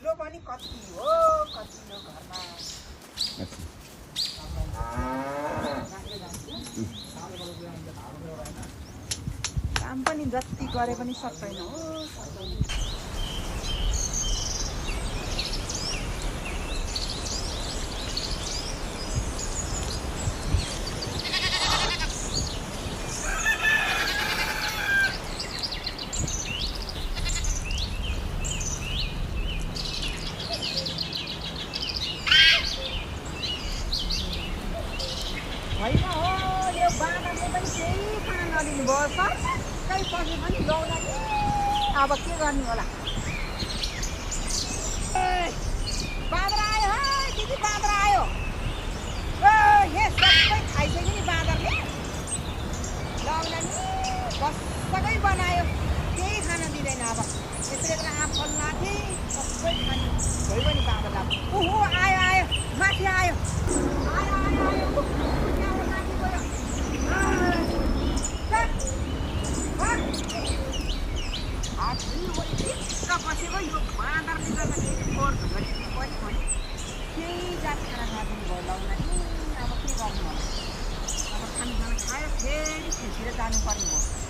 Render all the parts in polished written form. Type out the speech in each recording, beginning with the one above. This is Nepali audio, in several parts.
धुलो पनि कति हो कतिको घरमा काम पनि जति गरे पनि सक्दैन हो होइन हो यो बाँदरले पनि केही खान नदिनु भयो सबै पछि पनि लौला नि अब के गर्नु होला बाँदर आयो है दिदी बाँदर आयो ए सबै खाइसक्यो नि बाँदरले लौला नि बस्सकै बनायो केही खान दिँदैन अब यसरी आँप फल्लाथे सबै खाने भइ पनि बाँदरलाई ओहो आयो आयो माथि आयो आयो आयो आयो बसेको यो बाँदरले गर्दाखेरि गोर्खा पनि केही जात खाना खाँदैन भयो लाउला नि अब के गर्नु होला अब खाना खायो फेरि खिचेर जानुपर्ने भयो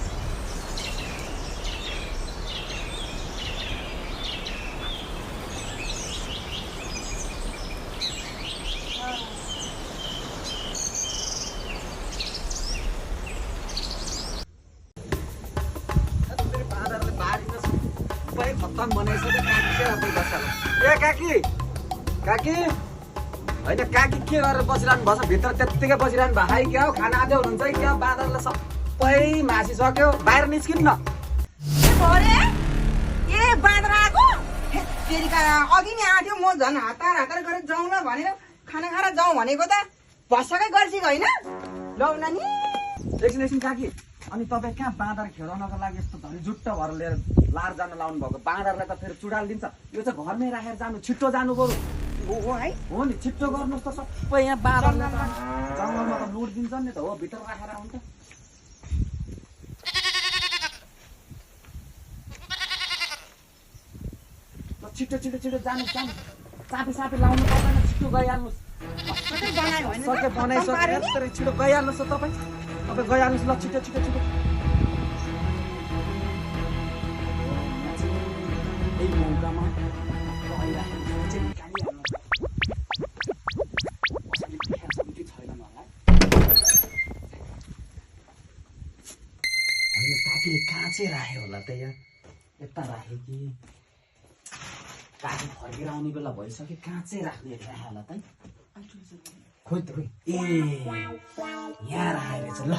खत्तम बनाइसक्यो ए काकी काकी होइन काकी के गरेर बसिरहनु भएको छ भित्र त्यत्तिकै बसिरहनु भएको है क्या हो खाना आजै हुनुहुन्छ क्या बाँदरले सबै मासिसक्यो बाहिर निस्किनु न ए बाँदर आएको अघि नै आएको थियो म झन् हतार हतार गरेर जाउँ न भनेर खाना खाएर जाउँ भनेको त भसकै गर्छिको होइन लौला नि एकछिन काकी अनि तपाईँ कहाँ बाँदर खेलाउनको लागि यस्तो धनी जुट्ट भएर लिएर लार जान लाउनु भएको बाँदरलाई त फेरि चुडाल दिन्छ यो चाहिँ घरमै राखेर जानु छिट्टो जानु बरु हो है हो नि छिट्टो गर्नुहोस् त सबै यहाँ बाँदरले जङ्गलमा त लुट दिन्छ नि त हो भित्र राखेर आउँछ छिट्टो छिट्टो छिट्टो जानुहोस् जानु सापी सापी लाउनु पर्दैन छिट्टो गइहाल्नुहोस् सके बनाइसक्यो यस्तरी छिटो गइहाल्नुहोस् त तपाईँ गइहाल्नुहोस् ल छिटो छिटो छिटो यही मौकामा काकीले कहाँ चाहिँ राख्यो होला त यहाँ यता राख्यो कि काकी फर्केर आउने बेला भइसक्यो कहाँ चाहिँ राख्ने राख्यो होला त खोइ त खोइ ए यहाँ राखेर रहेछ ल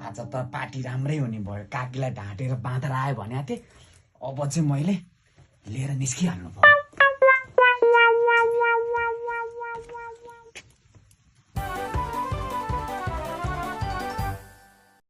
आज त पार्टी राम्रै हुने भयो काकीलाई ढाँटेर बाँधेर आयो भनेको थिएँ अब चाहिँ मैले लिएर निस्किहाल्नु पर्यो